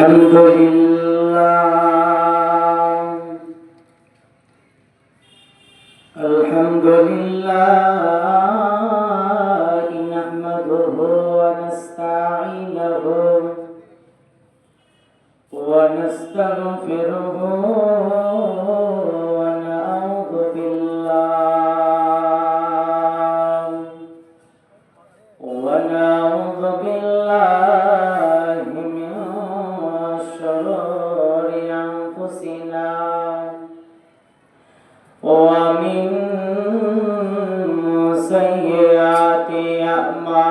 Alhamdulillah nahmaduhu wa nasta'inuhu wa nastaghfiruhu wa na'udzu billahi min shururi anfusina wa min sayyiati a'malina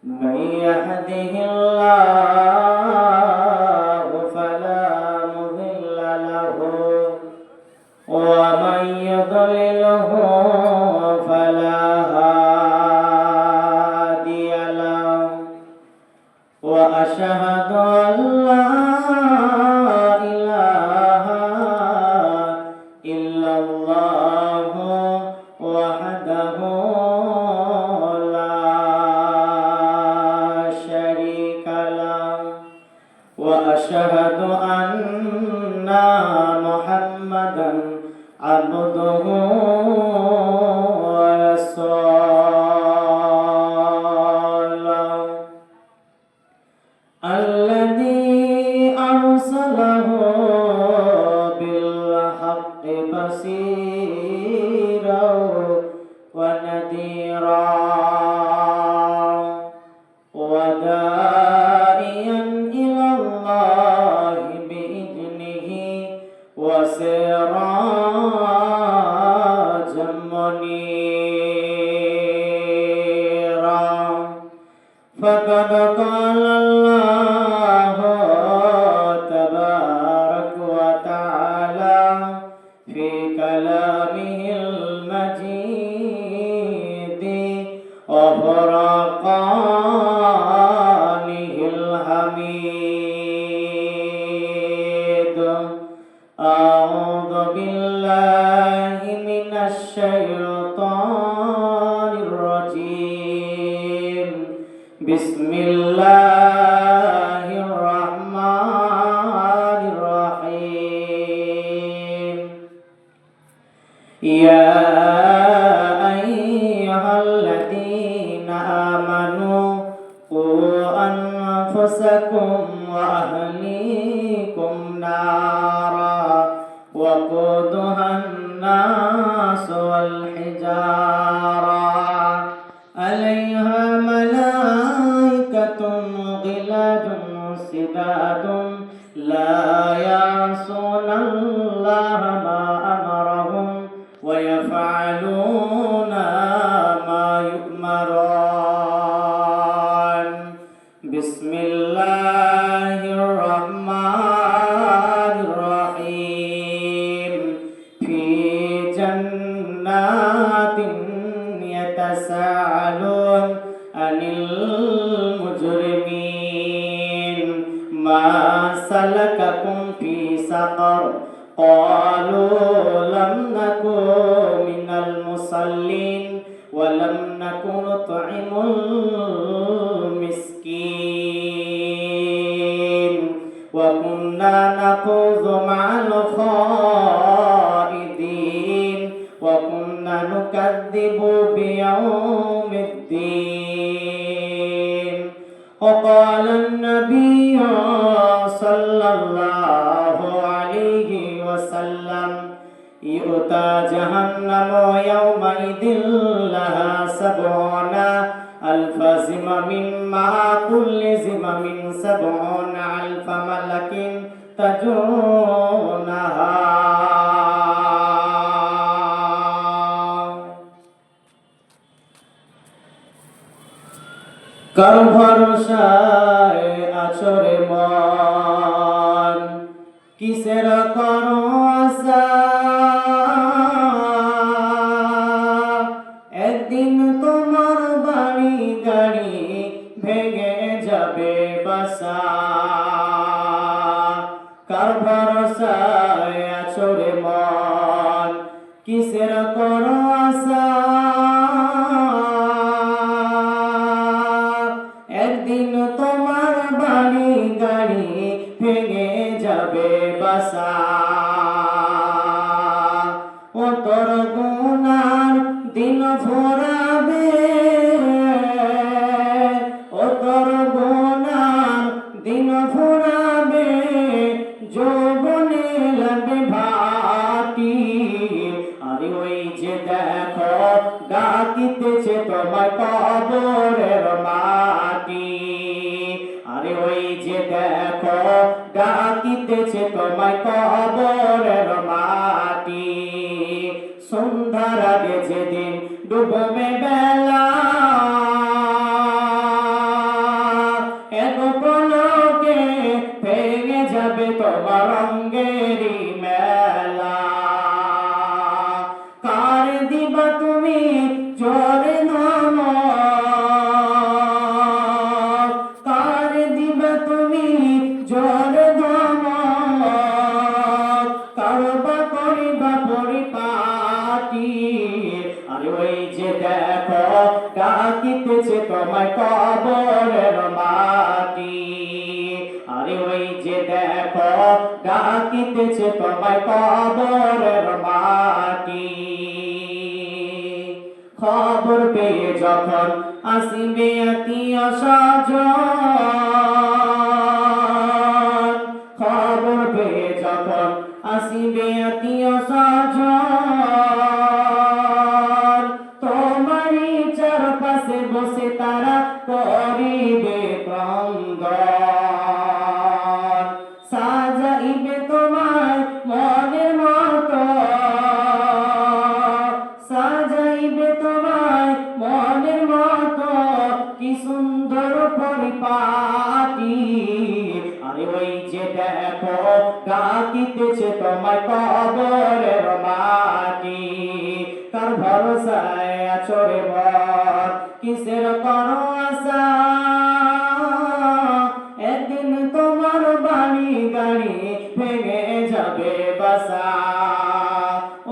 man yahdihillahu fala mudilla lahu wa man yudlilhu fala hadiya lahu wa ashhadu an la وأشهد أن محمدا عبده ورسوله الذي أرسله بالحق بصيرا ونذيرا وسراجا منيرا فقد قال الله تبارك وتعالى في كلامه المجيد وفرقانه الحميد أعوذ بالله من الشيطان الرجيم بسم الله الرحمن الرحيم يا أيها الذين آمنوا قوا أنفسكم وأهليكم نارا وقودها الناس والحجارة عليها ملائكة غلاظ شداد لا يعصون الله ما أمرهم ويفعلون ما يؤمرون بسم الله الرحمن الرحيم جنات يتساءلون عن المجرمين ما سلككم في سقر قالوا لم نكن من المصلين ولم نكن نطعم المسكين وكنا نخوض مع الخائضين وكنا نكذب بيوم الدين وقال النبي صلى الله عليه وسلم يؤتى جهنم يومئذ لها 70,000 زمام مع كل زمام 70,000 ملك تجرونها কার ভরসায় আছরে মন কিসের করো আশা একদিন তোমার বাড়ি গাড়ি ভেঙে যাবে বাসা কার ভরসায় আছরে মন কিসের করো আশা তোমায় কবরের মাটি। সন্ধ্যার আগে যেদিন ডুববে বেলা, এক পলকে ভেঙে যাবে তোমার অঙ্গেরই মেলা। কার দিবা তুমি জোরে ধমক, কার দিবা তুমি জোরে ধমক, কারবা করিবা পরিপাটি। আরে ওই যে দেখো ডাকিতেছে তোমায় কবরের মাটি। আরে ওই যে দেখো ডাকিতেছে তোমায় কবরের মাটি। খবর পেয়ে যখন আসিবে আত্মীয় স্বজন, খবর পেয়ে যখন আসিবে আত্মীয় স্বজন, তোমারই চারপাশে বসে তারা করিবে ক্রন্দন। সাজাইবে তোমার মনের মতো, সাজাইবে তোমার মনের মতো কি সুন্দর পরিপাটি। আরে ওই যে দেখো ডাকিতেছে তোমায় কবরের মাটি। কার ভরসায় আছো রে বল, কিসের করো আশা? একদিন তোমার বাড়ি গাড়ি ভেঙে যাবে বাসা।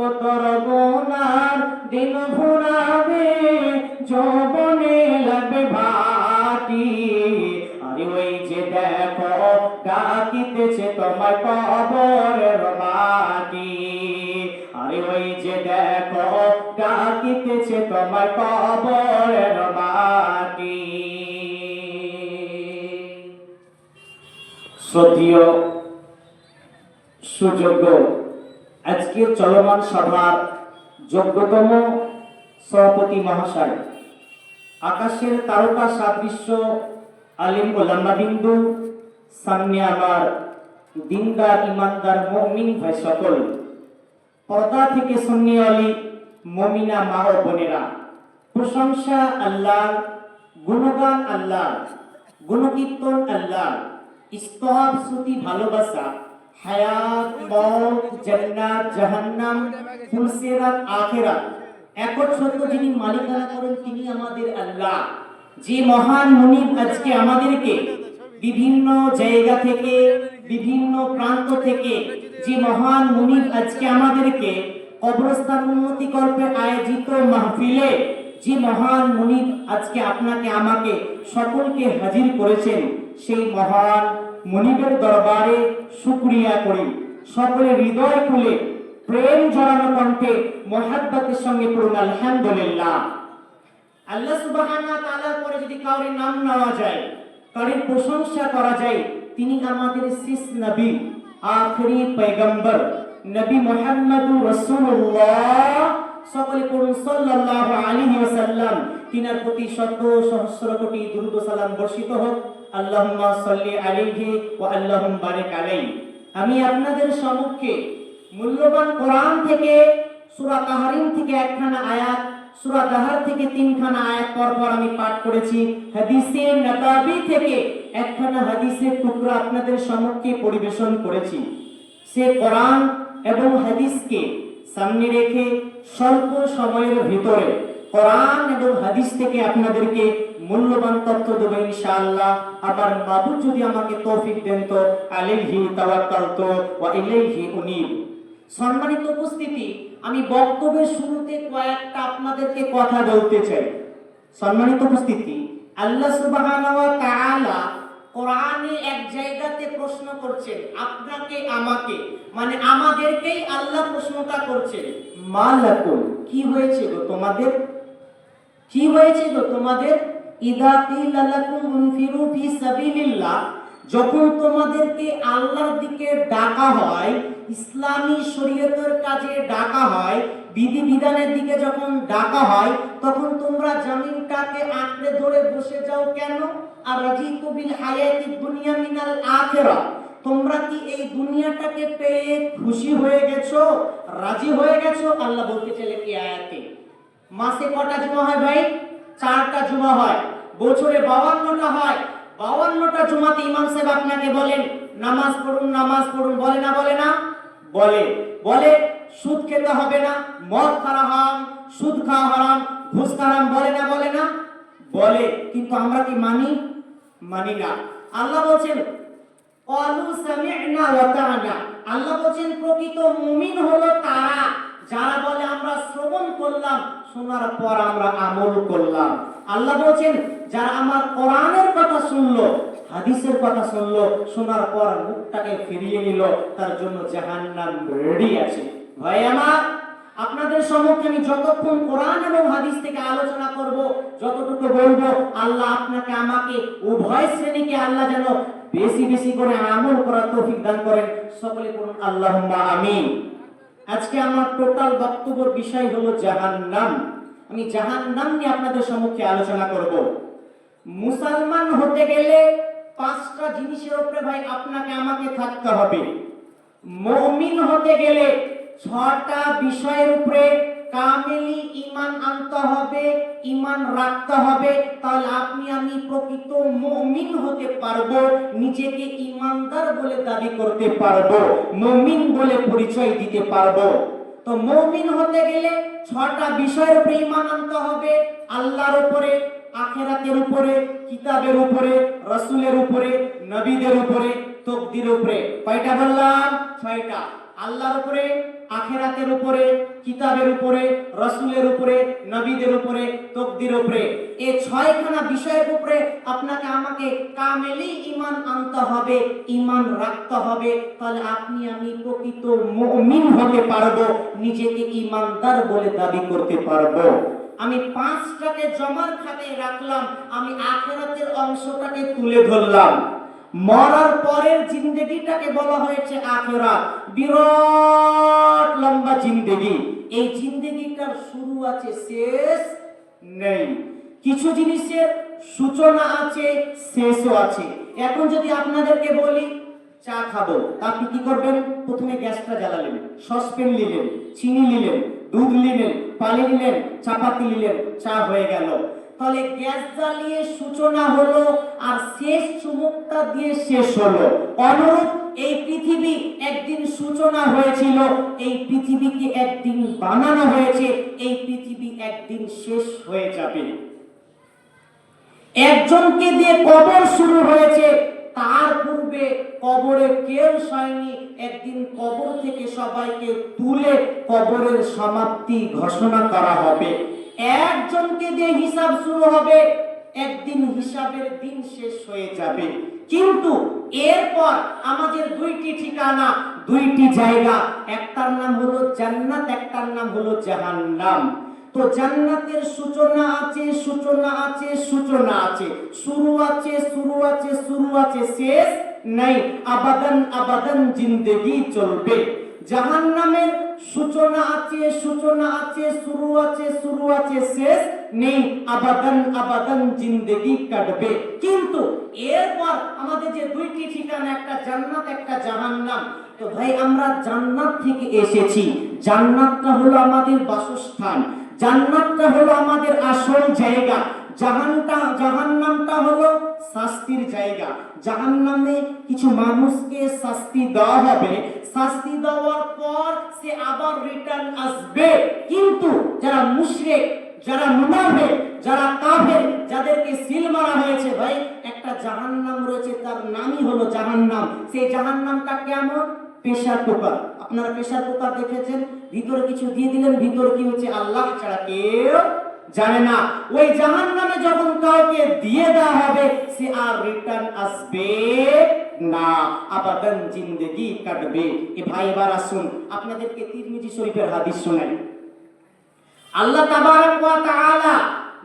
ও তোর গুনার দিন ঘুরাবে, যৌবনে লাগবে ভাটি। আরে ওই যে দেখো ডাকিতেছে তোমায় কবরের মাটি। আরে ওই যে দেখো ডাকিতেছে তোমায় কবরের মাটি। শ্রদ্ধেয় সুযোগ্য আজকের চলমান সভার যোগ্যতম সভাপতি মহাশয়, আকাশের তারকা সাদৃশ্য আলিম ওলামা বিন্দু, সামনে আমার দিনদার ইমানদার মুমিন ভাই সকল, পর্দা থেকে সুন্নি আলী মুমিনা মা ও বোনেরা, প্রশংসা আল্লাহ, গুণগান আল্লাহ, গুণকীর্তন আল্লাহ, ইস্তহাব স্তুতি ভালোবাসা, হায়াত মওত জান্নাত জাহান্নাম ফুলসিরাত আখিরাত একট সত্য যিনি মালিকানা করেন তিনি আমাদের আল্লাহ। যে মহান মুনিব আজকে আমাদেরকে বিভিন্ন জায়গা থেকে বিভিন্ন প্রান্ত থেকে, যে মহান মুনিব আজকে আমাদেরকে কবরস্থান উন্নতি কল্পে আয়োজিত মাহফিলে, যে মহান মুনিব আজকে আপনাকে আমাকে সকলকে হাজির করেছেন, সেই মহান মুনিবের দরবারে শুকরিয়া করি। সকলে হৃদয় খুলে প্রেম জড়ানো কণ্ঠে মহাব্বতের সঙ্গে পড়ুন আলহামদুলিল্লাহ। আল্লাহ সুবহানাহু ওয়া তাআলার পরে যদি কাউরি নাম নেওয়া যায়, কাউরি প্রশংসা করা যায়, তিনি আমাদের শেষ নবী, আখেরি পয়গম্বর নবী মুহাম্মদুর রাসূলুল্লাহ। সকলে পড়ুন সাল্লাল্লাহু আলাইহি ওয়াসাল্লাম। তিনার প্রতি শত সহস্র কোটি দুরূদ ও সালাম বর্ষিত হোক। আল্লাহুম্মা সাল্লি আলাইহি ওয়া আল্লাহুম বারিক আলাইহি। আমি আপনাদের সম্মুখে মূল্যবান কোরআন থেকে সূরা তাহরিম থেকে একখানা আয়াত, সূরা দাহার থেকে তিনখানা আয়াত পরপর আমি পাঠ করেছি। হাদিসে নববী থেকে একখানা হাদিসের টুকরা আপনাদের সম্মুখে পরিবেশন করেছি। সে কোরআন এবং হাদিসকে সামনে রেখে স্বল্প সময়ের ভিতরে কোরআন এবং হাদিস থেকে আপনাদেরকে মূল্যবান তথ্য দেব ইনশাআল্লাহ। আমার মাবুদ যদি আমাকে তৌফিক দেন তো আলাইহি তাওয়াক্কালতু ওয়া ইলাইহি উনীব। সম্মানিত উপস্থিতি, আমি বক্তব্যের শুরুতে কয়েকটা আপনাদেরকে কথা বলতে চাই। সম্মানিত উপস্থিতি, আল্লাহ সুবহানাহু ওয়া তাআলা কোরআনে এক জায়গাতে প্রশ্ন করছেন আপনাকে আমাকে, মানে আমাদেরকেই আল্লাহ প্রশ্নটা করছেন, মালাকুম কি হয়েছে গো তোমাদের, কি হয়েছে গো তোমাদের? ইদা কিলা লাকুম উনফিরু ফি সাবিলিল্লাহ, যখন তোমাদেরকে আল্লাহর দিকে ডাকা হয়, ইসলামী শরীয়তের কাজে ডাকা হয়, বিধিবিধানের দিকে যখন ডাকা হয়, তখন তোমরা জমিনটাকে আঁকড়ে ধরে বসে যাও কেন? আর রাজিতু বিল হায়াতিদ দুনিয়া মিনাল আখিরাহ, তোমরা কি এই দুনিয়াটাকে পেয়ে খুশি হয়ে গেছো, রাজি হয়ে গেছো? আল্লাহ বলতে চাইলেন এই আয়াতে। মাসে কটা জুমা হয় ভাই? 4টা জুমা হয়। বছরে 52টা হয়। 52টা জুমাতে ইমাম সাহেব আপনাকে বলেন নামাজ পড়ুন, নামাজ পড়ুন, বলে না বলে না? বলে। বলে সুদ খেতে হবে না, মদ খাওয়া হারাম, সুদ খাওয়া হারাম, ঘুষ হারাম, বলে না বলে না? বলে। কিন্তু আমরা কি মানি? মানি না। আল্লাহ বলছেন ক্বালু সামি'না ওয়া আতা'না। আল্লাহ বলছেন প্রকৃত মুমিন হলো তারা যারা বলে আমরা শ্রবণ করলাম, শোনার পর আমরা আমল করলাম। আল্লাহ বলছেন যারা আমার কোরআনের কথা শুনলো, হাদিসের কথা শুনলো, শোনার পর মুখটাকে ফিরিয়ে নিল, তার জন্য জাহান্নাম রেডি আছে। ভাই আমার, আপনাদের সম্মুখে আমি যতক্ষণ কোরআন এবং হাদিস থেকে আলোচনা করব, যতটুকু বলবো, আল্লাহ আপনাকে আমাকে উভয় শ্রেণীকে আল্লাহ যেন বেশি বেশি করে আমল করার তৌফিক দান করেন। সকলে বলুন আল্লাহুম্মা আমিন। আজকে আমার টোটাল বক্তব্যের বিষয় হলো জাহান্নাম। আমি জাহান্নাম নিয়ে আপনাদের সম্মুখে আলোচনা করব। মুসলমান হতে গেলে 5টা জিনিসের উপরে ভাই আপনাকে আমাকে থাকতে হবে। মুমিন হতে গেলে 6টা বিষয়ের উপরে কামেলি ঈমান আনতে হবে, ঈমান রাখতে হবে। তাহলে আপনি আমি প্রকৃত মুমিন হতে পারবো, নিজেকে ঈমানদার বলে দাবি করতে পারবো, মুমিন বলে পরিচয় দিতে পারবো। তো মুমিন হতে গেলে 6টা বিষয়ের উপরে ঈমান আনতে হবে। আল্লাহর উপরে, আখিরাতের উপরে, কিতাবের উপরে, রাসূলের উপরে, নবীদের উপরে, তাকদীরের উপরে। কয়টা বললাম? 6টা। আল্লাহর উপরে, আখিরাতের উপরে, কিতাবের উপরে, রাসূলের উপরে, নবীদের উপরে, তাকদীরের উপরে। এই 6খানা বিষয়ের উপরে আপনাকে আমাকে কামেলি ঈমান আনতে হবে, ঈমান রাখতে হবে। তাহলে আপনি আমি প্রকৃত মুমিন হতে পারবো, নিজেকে ঈমানদার বলে দাবি করতে পারবো। আমি 5টাকে জমার খাতায় রাখলাম, আমি আখিরাতের অংশটাকে তুলে ধরলাম। মরার পরের জিন্দেগিটাকে বলা হয়েছে আখিরাত, বিরাট লম্বা জিন্দেগি। এই জিন্দেগিটার শুরু আছে, শেষ নেই। কিছু জিনিসের সূচনা আছে, শেষও আছে। এখন যদি আপনাদেরকে বলি চা খাবো, আপনি কি করবেন? প্রথমে গ্যাসটা জ্বালালেন, সসপ্যান নিলেন, চিনি নিলেন, দুধ নিলেন, পানি নিলেন, চাপাতি নিলেন, চা হয়ে গেল। তাহলে গ্যাস জ্বালিয়ে সূচনা হলো, আর শেষ চুমুকটা দিয়ে শেষ হলো। অনুরূপ এই পৃথিবী একদিন সূচনা হয়েছিল, এই পৃথিবীকে একদিন বানানো হয়েছে, এই পৃথিবী একদিন শেষ হয়ে যাবে। একজনকে দিয়ে কবর শুরু হয়েছে, তার পূর্বে কবরে কেউ শয়নি, একদিন কবর থেকে সবাইকে তুলে কবরের সমাপ্তি ঘোষণা করা হবে। একজনকে দিয়ে হিসাব শুরু হবে, একদিন হিসাবের দিন শেষ হয়ে যাবে। কিন্তু এরপর আমাদের 2টি ঠিকানা, 2টি জায়গা, একটার নাম হলো জান্নাত, একটার নাম হলো জাহান্নাম। তো জান্নাতের সূচনা আছে, সূচনা আছে, সূচনা আছে, শুরু আছে, শুরু আছে, শুরু আছে, শেষ নাই, আবাদান আবাদান জিন্দেগি চলবে। জাহান্নামের সূচনা আছে, সূচনা আছে, শুরু আছে, শুরু আছে, শেষ নেই, আবাদান আবাদান জিন্দেগি কাটবে। কিন্তু এরপর আমাদের যে 2টি ঠিকানা, একটা জান্নাত, একটা জাহান্নাম। তো ভাই আমরা জান্নাত থেকে এসেছি, জান্নাতটা হলো আমাদের বাসস্থান, জান্নাতটা হলো আমাদের আসল জায়গা, জাহান্নামটা হলো শাস্তির জায়গা। জাহান্নামে কিছু মানুষকে শাস্তি দেওয়া হবে, শাস্তি দেওয়ার পর সে আবার রিটার্ন আসবে। কিন্তু যারা মুশরিক, যারা মুনাফিক, যারা কাফের, যাদেরকে সিল মারা হয়েছে, ভাই একটা জাহান্নাম রয়েছে, তার নামই হলো জাহান্নাম। সেই জাহান্নামটা কেমন? Pressure cooker. আপনারা প্রেসার কুকার দেখেছেন? ভিতরে কিছু দিয়ে দিলেন, ভিতরে কি হচ্ছে আল্লাহ ছাড়া কেউ জানে না। ওই জাহান্নামে যখন কাউকে দিয়ে দেওয়া হবে, সে আর রিটার্ন আসবে না, আবাদান জিন্দেগি কাটবে। এ ভাই এবার আসুন আপনাদেরকে তিরমিজি শরীফের হাদিস শোনাই। আল্লাহ তাবারক ওয়া তাআলা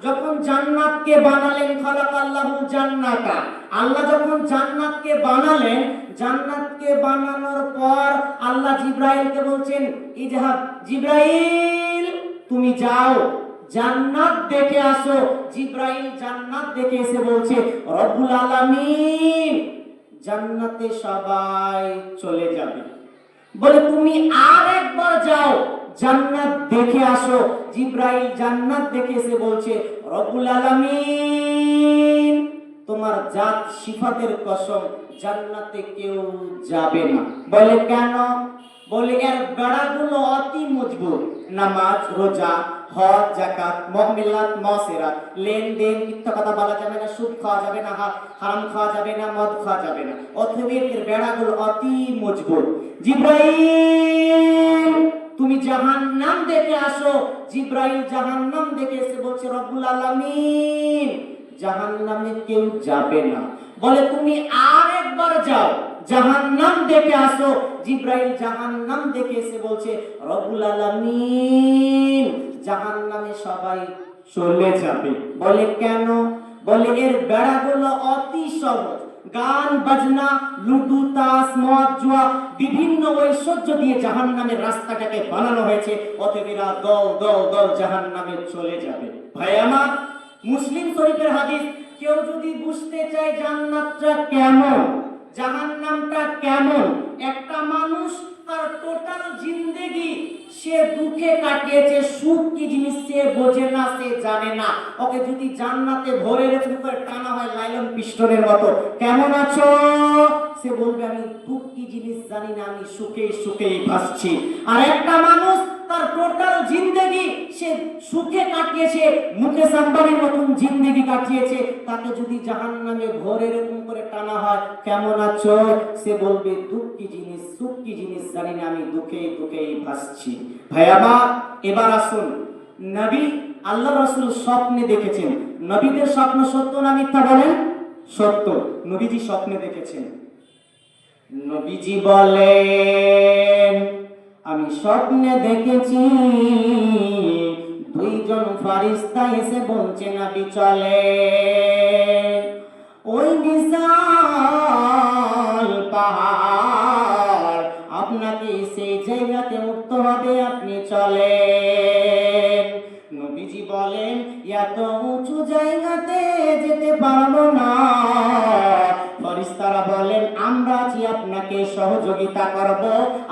যখন জান্নাতকে বানালেন, খালাকাল্লাহুল জান্নাতা, আল্লাহ যখন জান্নাতকে বানালেন, জান্নাতকে বানানোর পর আল্লাহ জিবরাইলকে বলছেন, ইজহাব জিবরাইল, তুমি যাও জান্নাত দেখে আসো। জিবরাইল জান্নাত দেখে এসে বলছে, রব্বুল আলামিন জান্নাতে সবাই চলে যাবে। বলে তুমি আর একবার যাও, জান্নাত দেখে আসো। জিব্রাইল জান্নাত দেখে এসে বলছে, রব্বুল আলামিন তোমার জাত সিফাতের কসম, জান্নাতে কেউ যাবে না। বলে কেন? বলে এর বেড়াগুলো অতি মজবুত। নামাজ, রোজা, হজ, যাকাত, মুআমালাত, মুসিরাত, লেনদেন, মিথ্যা কথা বলা যাবে না, সুদ খাওয়া যাবে না, হারাম খাওয়া যাবে না, মদ খাওয়া যাবে না। অতএব এর বেড়াগুলো অতি মজবুত। জিব্রাইল তুমি জাহান্নাম দেখে আসো। জিব্রাইল জাহান্নাম দেখে এসে বলছে, রব্বুল আলামিন জাহান্নামে কেউ যাবে না। বলে তুমি আর একবার যাও, জাহান্নাম দেখে আসো। জিব্রাইল জাহান্নাম দেখে এসে বলছে, রব্বুল আলামিন জাহান্নামে সবাই চলে যাবে। বলে কেন? বলে এর বেড়াগুলো অতি সহজ। গান বাজনা, লুডু, তাস, মদ, জুয়া, বিভিন্ন ঐশ্বর্য দিয়ে জাহান্নামের রাস্তাটাকে বানানো হয়েছে। অতএব এরা দল দল দল জাহান্নামে চলে যাবে। ভাই আমার, মুসলিম শরীফের হাদিস, কেউ যদি বুঝতে চায় জান্নাতটা কেমন, জাহান্নামটা কেমন, একটা মানুষ তার টোটাল জিন্দেগি সে দুঃখে কাটিয়েছে, সুখ কি জিনিস সে বোঝে না, সে জানে না। ওকে যদি জান্নাতে ভরে রেখে করে টানা হয় লাইলন পিস্টনের মতো, কেমন আছো, সে বলবে আমি দুঃখ কি জিনিস জানি না, আমি সুখে সুখেই ভাসছি। আর একটা মানুষ তার টোটাল জিন্দেগি সে সুখে কাটিয়েছে, মুকেশ আম্বানির মতন জিন্দেগি কাটিয়েছে, তাকে যদি জাহান্নামে ভরে এরকম করে টানা হয়, কেমন আছো, সে বলবে দুঃখ কি জিনিস, সুখ কি জিনিস জানি না, আমি দুঃখে দুঃখেই ভাসছি। ভাই আমার, এবার আসুন, নবী আল্লাহ রাসূল স্বপ্নে দেখেছেন। নবীদের স্বপ্ন সত্য না মিথ্যা বলেন? সত্য। নবীজি স্বপ্নে দেখেছেন। নবীজি বলেন, আমি স্বপ্নে দেখেছি দুইজন ফারিস্তা এসে বলছে, নবী চলে ওই বিশাল পাহাড়, আপনাকে সেই জায়গাতে উঠতে হবে, আপনি চলেন। নবীজি বলেন, এত উঁচু জায়গাতে যেতে পারবো না। ফেরেশতারা বলেন, আমরা আছি, আপনাকে সহযোগিতা করব,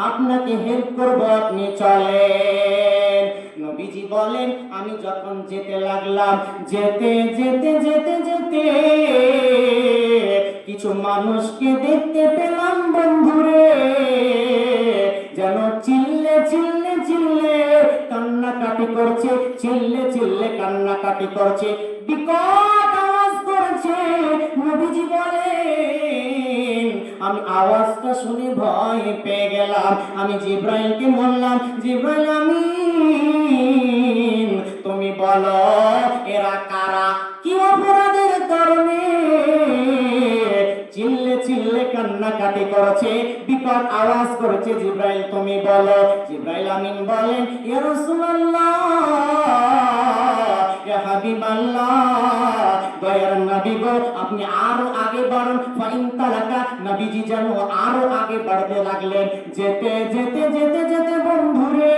আপনাকে হেল্প করব, আপনি চলেন। নবীজি বলেন, আমি যখন যেতে লাগলাম, যেতে যেতে যেতে যেতে কিছু মানুষকে দেখতে পেলাম বন্ধুরে, যেন চিল্লে চিল্লে চিল্লে কান্নাকাটি করছে, চিল্লে চিল্লে কান্নাকাটি করছে, বিকট আওয়াজ করছে। নবীজি বলেন, আমি আওয়াজটা শুনে ভয় পেয়ে গেলাম। আমি জিব্রাইলকে বললাম, জিব্রাইল আমিন তুমি বলো এরা কারা, কি অপরাধের কারণে চিল্লে চিল্লে কান্নাকাটি করছে, বিকট আওয়াজ করেছে, জিব্রাইল তুমি বলো। জিব্রাইল আমিন বলেন, ইয়া রাসূলুল্লাহ, ইয়া হাবিবাল্লাহ, দয়ার নবী গো আপনি আরো আগে বাড়ুন। ফাইন তালাকা, নবীজি যেন আরো আগে বাড়তে লাগলেন। যেতে যেতে যেতে যেতে বন্ধুরে,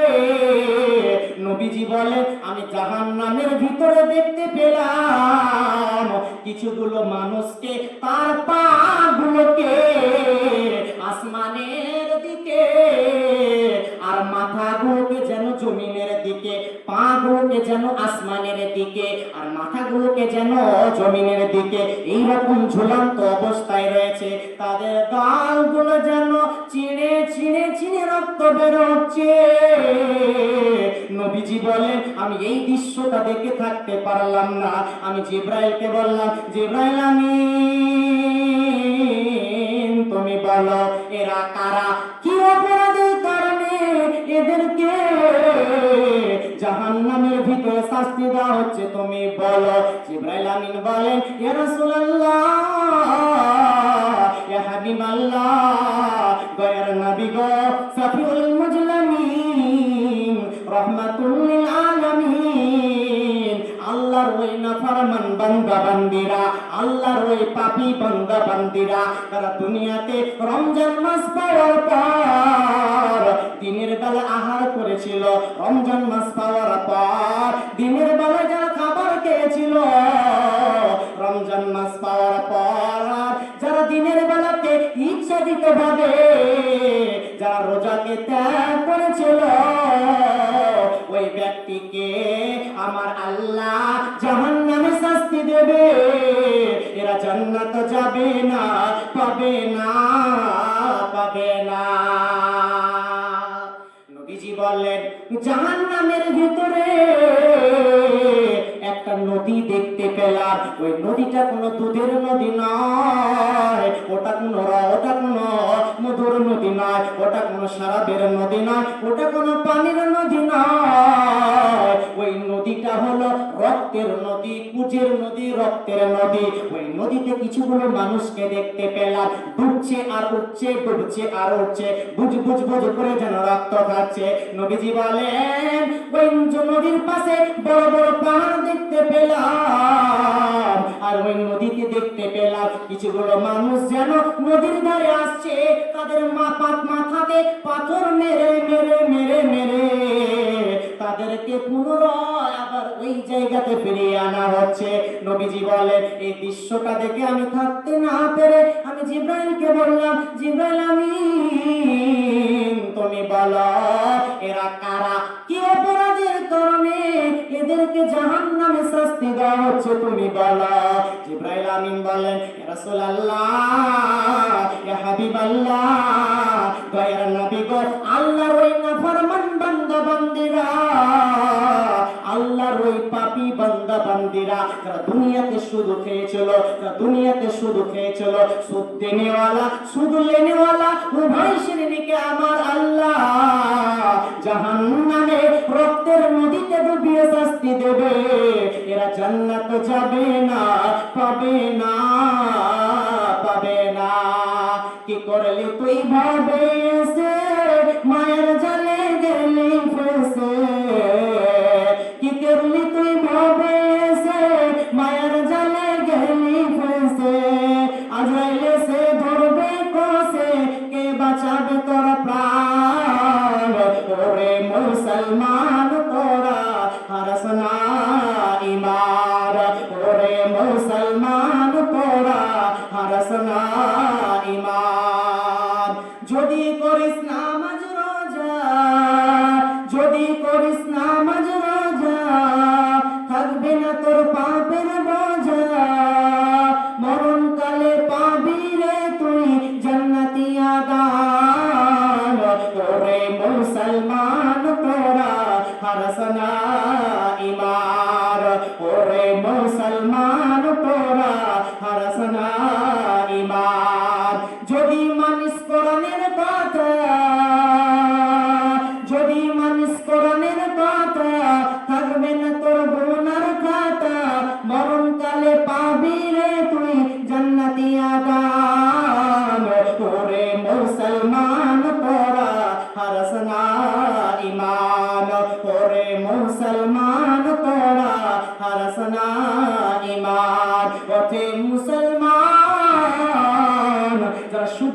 নবীজি বলেন, আমি জাহান্নামের ভিতরে দেখতে পেলাম কিছুগুলো মানুষকে, তার পা গুলোকে আসমানের দিকে, আর মাথা গুলোকে যেন জমিনের দিকে, পা গুলোকে যেন আসমানের দিকে, আর মাথা গুলোকে যেন জমিনের দিকে, এইরকম ঝুলন্ত অবস্থায় রয়েছে। তাদের গাল গুলো যেন চিড়ে চিড়ে চিড়ে রক্ত বেরোচ্ছে। নবীজি বলেন, আমি এই দৃশ্যটা দেখে থাকতে পারলাম না। আমি জিব্রাইলকে বললাম, জিব্রাইল আমিন তুমি বলো এরা কারা, কি অপরাধের কারণে এদেরকে জাহান্নামের ভিতরে শাস্তি দেওয়া হচ্ছে, তুমি বলো। জিব্রাইল আমিন বলেন, ইয়া রাসূলুল্লাহ, ইয়া হাবিবাল্লাহ, দয়ার নবী গো, সাফিউল মুজলামিন, রাহমাতুল লিল আলামিন, আল্লাহর ওই নাফরমান বান্দা বান্দিরা, আল্লাহর ওই পাপী বান্দা বান্দিরা, তারা দুনিয়াতে রমজান মাস পাওয়ার পর দিনের বেলা আহার করেছিল, রমজান মাস পাওয়ার পর দিনের বেলা যারা খাবার খেয়েছিল, রমজান মাস পাওয়ার পর যারা যারা দিনের বেলাতে ইচ্ছাকৃত ভাবে যারা রোজাকে ত্যাগ করেছিল ওই ব্যক্তিকে আমার আল্লাহ জাহান্নামে শাস্তি দেবে, এরা জান্নাত যাবে না, পাবে না, পাবে না। নবীজি বললেন জাহান্নামের ভিতরে একটা নদী দেখতে পেলাম, ওই নদীটা কোনো দুধের নদী নয়, ওটা কোনো মধুর নদী নয়, ওটা কোনো শরাবের নদী নয়, ওটা কোনো পানির নদী নয়, ওই নদীটা হলো রক্তের নদী, কুজের নদী, রক্তের নদী। ওই নদীতে কিছুগুলো মানুষকে দেখতে পেলাম, ডুবছে আর উঠছে, ডুবছে আর উঠছে, বুঝ বুঝ বুঝ করে যেন রক্ত খাচ্ছে। নবীজি বলেন ওই নদীর পাশে বড় বড় পাহাড় দেখতে পেলাম, আর ওই নদীতে দেখতে পেলাম কিছুগুলো মানুষ যেন নদীর ধারে আসছে, তাদের মাথাতে পাথর মেরে মেরে মেরে মেরে তাদেরকে পুনরায় আবার ওই জায়গাতে ফিরিয়ে আনা হচ্ছে। নবীজি বলেন এই দৃশ্যটা দেখে আমি থাকতে না পেরে আমি জিবরাইলকে বললাম, জিবরাইল আমিন তুমি বলো এরা কারা, কি অপরাধের কারণে এদেরকে জাহান্নামে শাস্তি দেওয়া হচ্ছে, তুমি বলো। জিবরাইল আমিন বলেন ইয়া রাসূলুল্লাহ, ইয়া হাবিবাল্লাহ, দয়ার নবী গো, আল্লাহর ওই নাফরমান বান্দা বান্দীরা, আল্লাহর ওই পাপী বান্দা বান্দীরা যারা দুনিয়াতে শুধু খেয়েছিল, সুদ দেনেওয়ালা সুদ লেনেওয়ালা উভয় শ্রেণীকে আমার আল্লাহ জাহান্নামে রক্তের নদীতে ডুবিয়ে শাস্তি দেবে, এরা জান্নাত যাবে না, পাবে না, পাবে না। কি করলি তুই ভাবে এসে মায়ের জালে গেলি ফেসে, কি করলি তুই ভাবে এসে মায়ের জালে গেলি ফেসে, আজরাইলে সে ধরবে কষে, কে বাঁচাবে তোর প্রাণ, ওরে মুসলমান তোরা হারস না ইমান, ওরে মুসলমান তোরা হারস না ইমান। যদি করিস নামাজ রোজা, যদি করিস নামাজ রোজা, থাকবে না তোর পাপের বোঝা, মরণকালে পাবি রে তুই জান্নাতি আদান, ওরে মুসলমান তোরা হারস না ইমান, ওরে মুসলমান তোরা হারস না ইমান। যদি মানিস কোরআনের কথা, যদি মানিস কোরআনের কথা, থাকবে না তোর গুনার খাতা, মরণকালে পাবি রে তুই জান্নাতি আদান, ওরে মুসলমান তোরা হারস না ইমান, ওরে মুসলমান তোরা হারস না ইমান। ওরে মুসলমান যারা